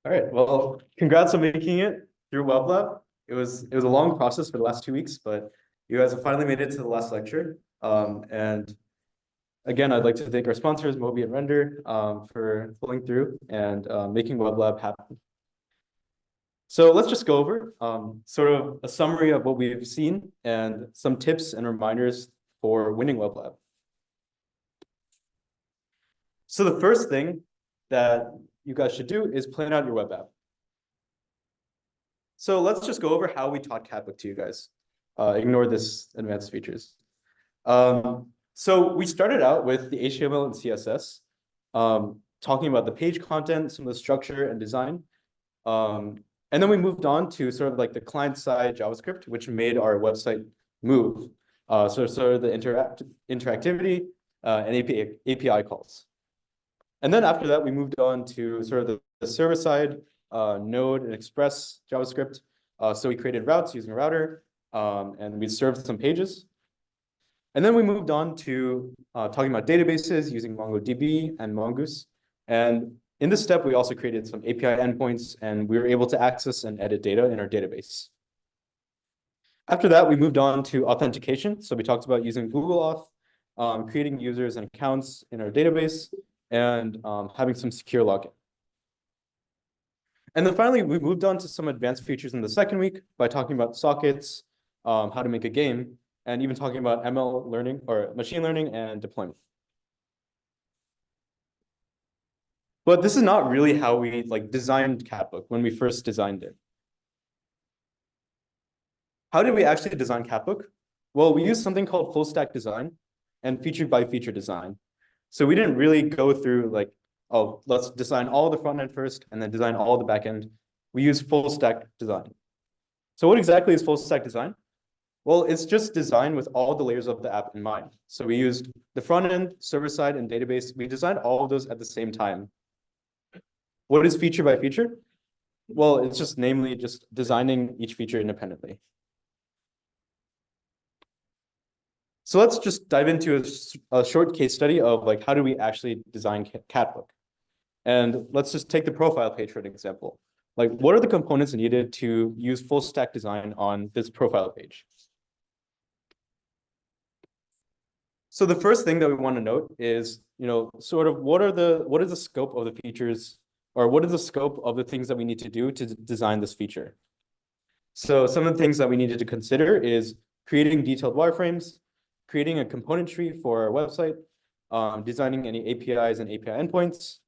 All right. Well, congrats on making it through web.lab. It was a long process for the last 2 weeks, but you guys have finally made it to the last lecture. And again, I'd like to thank our sponsors, Moby and Render, for pulling through and making web.lab happen. So let's just go over sort of a summary of what we've seen and some tips and reminders for winning web.lab. So the first thing that you guys should do is plan out your web app. So let's just go over how we taught Catbook to you guys. Ignore this advanced features. So we started out with the HTML and CSS, talking about the page content, some of the structure and design. And then we moved on to sort of like the client-side JavaScript, which made our website move. So sort of the interactivity and API calls. And then after that, we moved on to sort of the server-side Node and Express JavaScript. So we created routes using a router, and we served some pages. And then we moved on to talking about databases using MongoDB and Mongoose. And in this step, we also created some API endpoints, and we were able to access and edit data in our database. After that, we moved on to authentication. So we talked about using Google Auth, creating users and accounts in our database, and having some secure login. And then finally, we moved on to some advanced features in the second week by talking about sockets, how to make a game, and even talking about ML learning or machine learning and deployment. But this is not really how we designed Catbook when we first designed it. How did we actually design Catbook? Well, we used something called full stack design and feature by feature design. So we didn't really go through oh, let's design all the front end first and then design all the back end. We use full stack design. So what exactly is full stack design? Well, it's just design with all the layers of the app in mind. So we used the front end, server side, and database. We designed all of those at the same time. What is feature by feature? Well, it's just namely just designing each feature independently. So let's just dive into a short case study of how do we actually design Catbook. And let's just take the profile page for an example. What are the components needed to use full stack design on this profile page? So the first thing that we want to note is, sort of what is the scope of the features, or what is the scope of the things that we need to do to design this feature? So some of the things that we needed to consider is creating detailed wireframes, creating a component tree for our website, designing any APIs and API endpoints,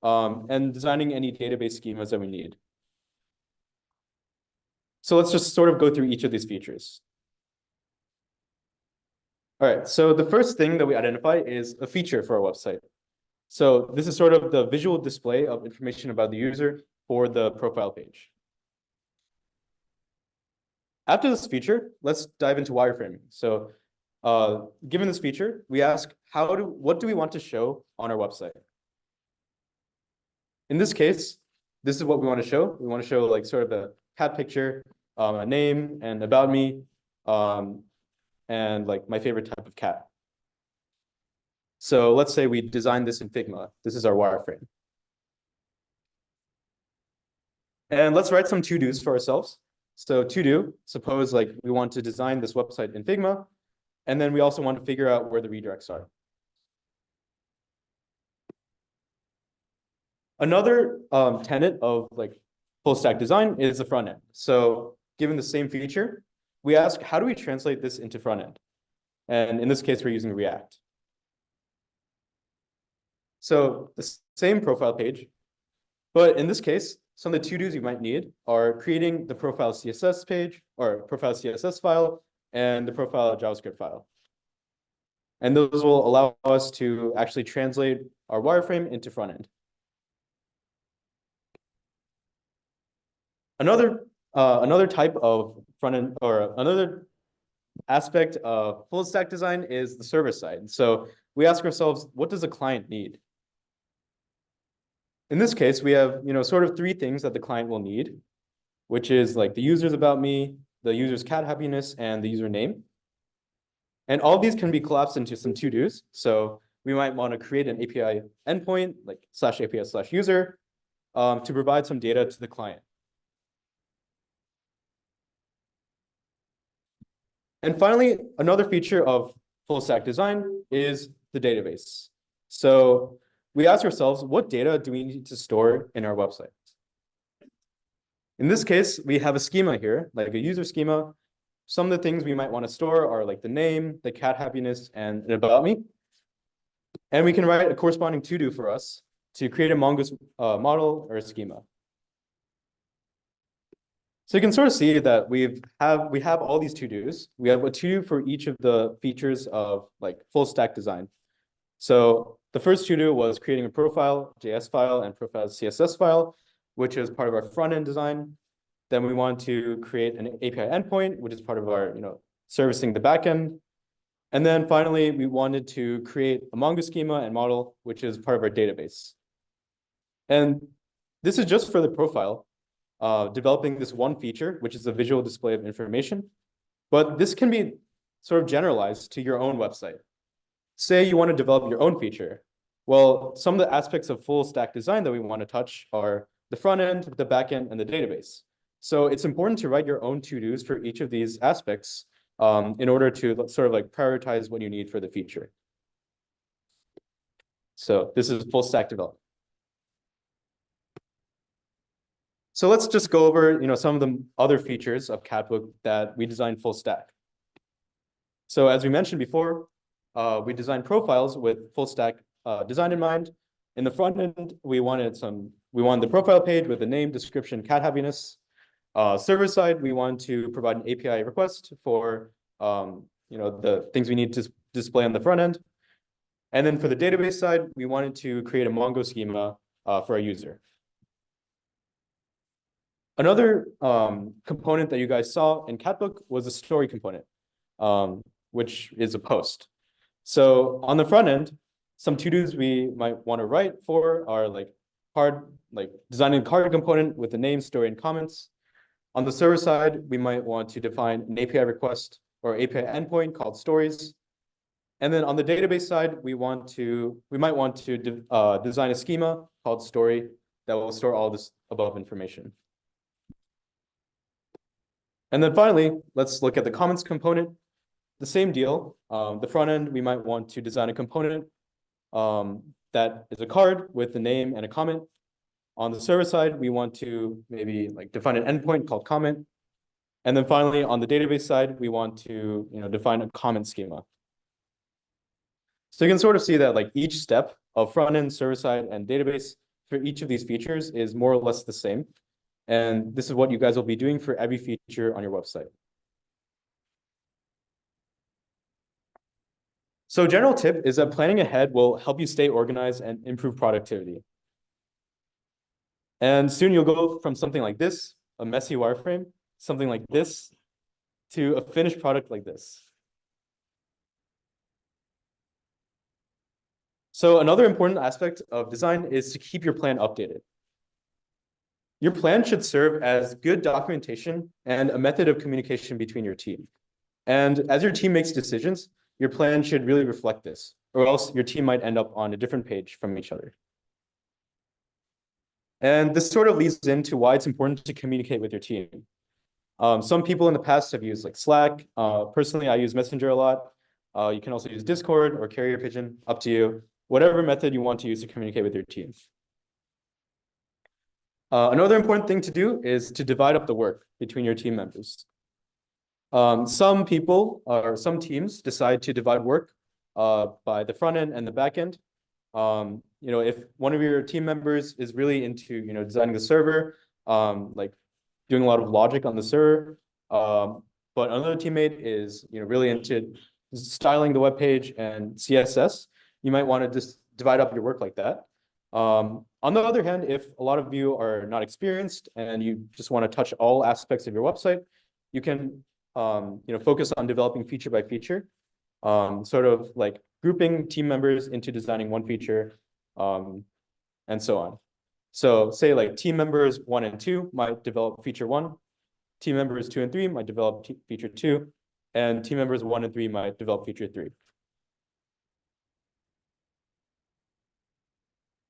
and designing any database schemas that we need. So let's just sort of go through each of these features. All right, so the first thing that we identify is a feature for our website. So this is sort of the visual display of information about the user for the profile page. After this feature, let's dive into wireframing. So given this feature, we ask, what do we want to show on our website? In this case, this is what we want to show. We want to show sort of a cat picture, a name, and about me, and my favorite type of cat. So let's say we designed this in Figma. This is our wireframe. And let's write some to-dos for ourselves. So to-do, suppose we want to design this website in Figma, and then we also want to figure out where the redirects are. Another tenet of full stack design is the front end. So given the same feature, we ask, how do we translate this into front end? And in this case, we're using React. So the same profile page, but in this case, some of the to-dos you might need are creating the profile CSS page or profile CSS file and the profile JavaScript file. And those will allow us to actually translate our wireframe into front end. Another type of front end, or another aspect of full stack design, is the server side. So we ask ourselves, what does the client need? In this case, we have sort of three things that the client will need, which is the user's about me, the user's cat happiness, and the username. And all of these can be collapsed into some to-dos. So we might want to create an API endpoint /API/user. to provide some data to the client. And finally, another feature of full stack design is the database. So we ask ourselves, what data do we need to store in our website? In this case, we have a schema here, like a user schema. Some of the things we might want to store are like the name, the cat happiness, and an about me. And we can write a corresponding to-do for us to create a Mongoose model or a schema. So you can sort of see that we have all these to-dos. We have a to-do for each of the features of like full stack design. So the first to-do was creating a profile JS file and profile CSS file, which is part of our front-end design. Then we want to create an API endpoint, which is part of our, servicing the backend. And then finally, we wanted to create a Mongoose schema and model, which is part of our database. And this is just for the profile, developing this one feature, which is a visual display of information. But this can be sort of generalized to your own website. Say you want to develop your own feature. Well, some of the aspects of full stack design that we want to touch are the front end, the back end, and the database. So it's important to write your own to-dos for each of these aspects in order to sort of like prioritize what you need for the feature. So this is full stack development. So let's just go over, some of the other features of Catbook that we designed full stack. So as we mentioned before, we designed profiles with full stack design in mind. In the front end, we wanted the profile page with the name, description, cat happiness. Server side, we want to provide an API request for the things we need to display on the front end. And then for the database side, we wanted to create a Mongo schema for our user. Another component that you guys saw in Catbook was a story component, which is a post. So on the front end, some to-dos we might want to write for are designing a card component with the name, story, and comments. On the server side, we might want to define an API request or API endpoint called stories. And then on the database side, we might want to design a schema called story that will store all this above information. And then finally, let's look at the comments component. The same deal. The front end, we might want to design a component that is a card with the name and a comment. On the server side, we want to maybe define an endpoint called comment. And then finally, on the database side, we want to define a comment schema. So you can sort of see that each step of front end, server side, and database for each of these features is more or less the same. And this is what you guys will be doing for every feature on your website. So general tip is that planning ahead will help you stay organized and improve productivity. And soon you'll go from something like this, a messy wireframe, something like this, to a finished product like this. So another important aspect of design is to keep your plan updated. Your plan should serve as good documentation and a method of communication between your team. And as your team makes decisions, your plan should really reflect this, or else your team might end up on a different page from each other. And this sort of leads into why it's important to communicate with your team. Some people in the past have used Slack. Personally, I use Messenger a lot. You can also use Discord or Carrier Pigeon, up to you. Whatever method you want to use to communicate with your team. Another important thing to do is to divide up the work between your team members. Some people or some teams decide to divide work by the front end and the back end. If one of your team members is really into designing the server, doing a lot of logic on the server, but another teammate is really into styling the web page and CSS, you might want to just divide up your work like that. On the other hand, if a lot of you are not experienced and you just want to touch all aspects of your website, you can focus on developing feature by feature, sort of grouping team members into designing one feature, and so on. So say team members 1 and 2 might develop feature 1, team members 2 and 3 might develop feature 2, and team members 1 and 3 might develop feature 3.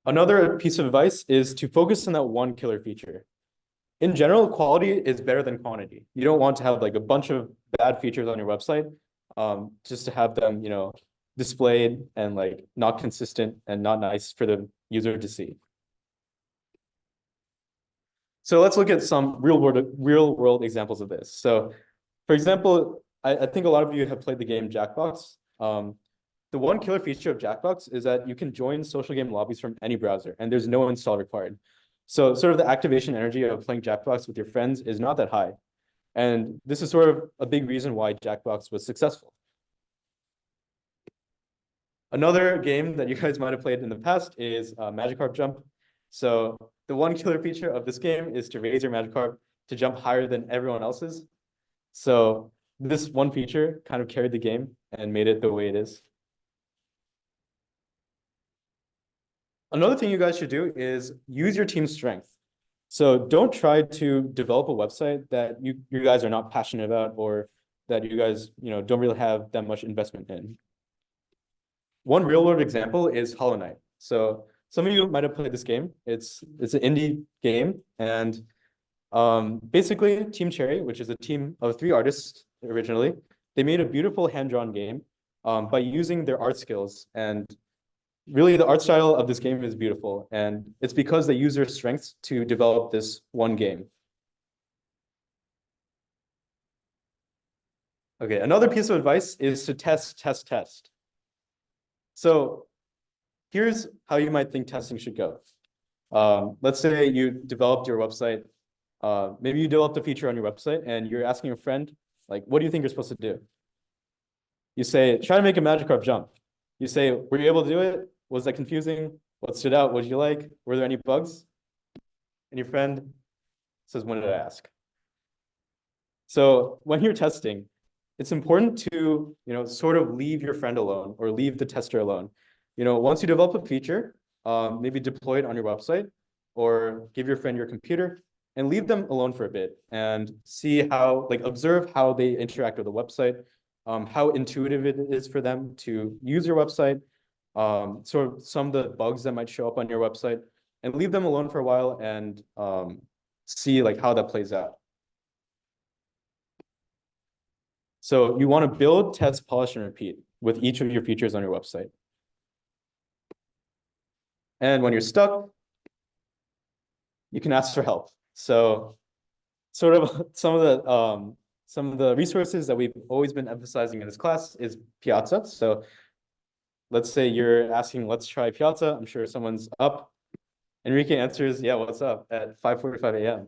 Another piece of advice is to focus on that one killer feature. In general, quality is better than quantity. You don't want to have like a bunch of bad features on your website, just to have them, displayed and like not consistent and not nice for the user to see. So let's look at some real world examples of this. So for example, I think a lot of you have played the game Jackbox. The one killer feature of Jackbox is that you can join social game lobbies from any browser and there's no install required. So sort of the activation energy of playing Jackbox with your friends is not that high. And this is sort of a big reason why Jackbox was successful. Another game that you guys might have played in the past is Magikarp Jump. So the one killer feature of this game is to raise your Magikarp to jump higher than everyone else's. So this one feature kind of carried the game and made it the way it is. Another thing you guys should do is use your team's strength. So don't try to develop a website that you guys are not passionate about or that you guys don't really have that much investment in. One real world example is Hollow Knight. So some of you might have played this game. It's an indie game, and basically Team Cherry, which is a team of 3 artists originally, they made a beautiful hand-drawn game by using their art skills. And really the art style of this game is beautiful, and it's because they use their strengths to develop this one game. Okay, another piece of advice is to test. So here's how you might think testing should go. Let's say you developed your website. Maybe you developed a feature on your website and you're asking a friend, like, what do you think you're supposed to do? You say, try to make a Magikarp jump. You say, were you able to do it? Was that confusing? What stood out? What did you like? Were there any bugs? And your friend says, when did I ask? So when you're testing, it's important to, sort of leave your friend alone or leave the tester alone. Once you develop a feature, maybe deploy it on your website or give your friend your computer and leave them alone for a bit and see how, observe how they interact with the website, how intuitive it is for them to use your website, sort of some of the bugs that might show up on your website, and leave them alone for a while and see how that plays out. So you want to build, test, polish, and repeat with each of your features on your website. And when you're stuck, you can ask for help. So sort of some of the resources that we've always been emphasizing in this class is Piazza. So let's say you're asking, let's try Piazza. I'm sure someone's up. Enrique answers, yeah, what's up at 5:45 a.m.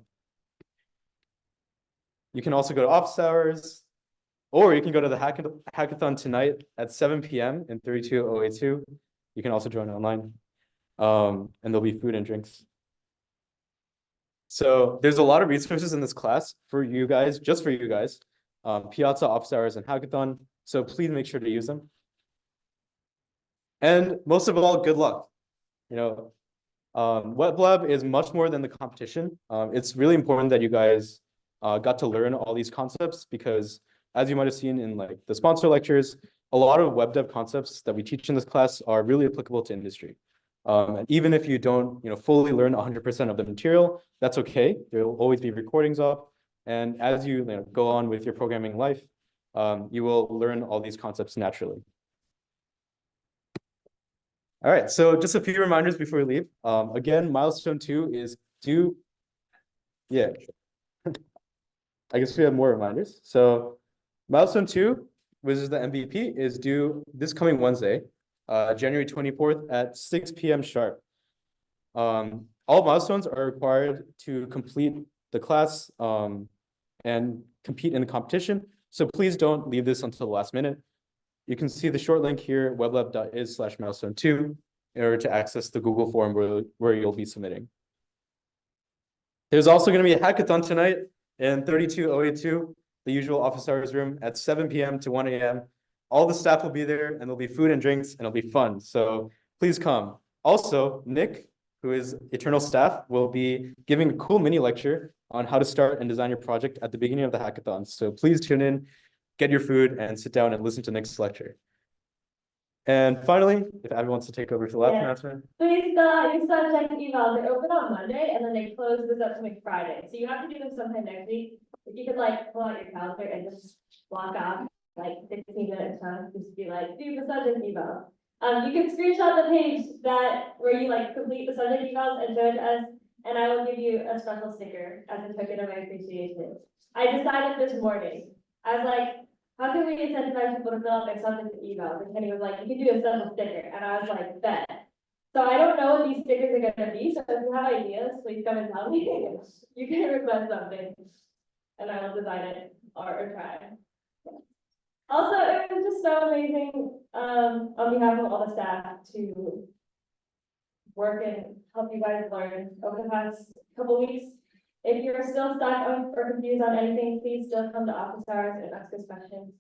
You can also go to office hours, or you can go to the hackathon tonight at 7 p.m. in 32082. You can also join online. And there'll be food and drinks. So there's a lot of resources in this class for you guys, just for you guys. Piazza, office hours, and hackathon. So please make sure to use them. And most of all, good luck. web.lab is much more than the competition. It's really important that you guys got to learn all these concepts because, as you might have seen in the sponsor lectures, a lot of web dev concepts that we teach in this class are really applicable to industry. And even if you don't, fully learn 100% of the material, that's okay. There will always be recordings up. And as you, go on with your programming life, you will learn all these concepts naturally. All right, so just a few reminders before we leave. Again, milestone 2 is due. Yeah, I guess we have more reminders. So milestone 2, which is the MVP, is due this coming Wednesday, January 24th at 6 p.m. sharp. All milestones are required to complete the class and compete in the competition. So please don't leave this until the last minute. You can see the short link here, weblab.is/milestone2, in order to access the Google form where you'll be submitting. There's also going to be a hackathon tonight in 32082, the usual office hours room at 7 p.m. to 1 a.m. All the staff will be there, and there'll be food and drinks, and it'll be fun. So please come. Also, Nick, who is Eternal staff, will be giving a cool mini lecture on how to start and design your project at the beginning of the hackathon. So please tune in, get your food, and sit down and listen to Nick's lecture. And finally, if Abby wants to take over for the last announcement. Please fill out your subject emails. They open on Monday and then they close this up to like Friday. So you have to do them sometime next week. If you could like pull out your calendar and just block off like 15 minutes time, just be like, do the subject email. You can screenshot the page where you like complete the subject emails and show it to us, and I will give you a special sticker as a token of my appreciation. I decided this morning. I was like, how can we incentivize people to fill out their subject emails? And Kenny was like, you can do a special sticker. And I was like, bet. So I don't know what these stickers are gonna be. So if you have ideas, please come and tell me. You can request something and I will design it or try. Also, it was just so amazing, on behalf of all the staff to work and help you guys learn over the past couple weeks. If you're still stuck or confused on anything, please still come to office hours and ask us questions.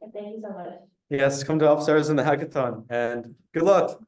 And thank you so much. Yes, come to office hours in the hackathon and good luck.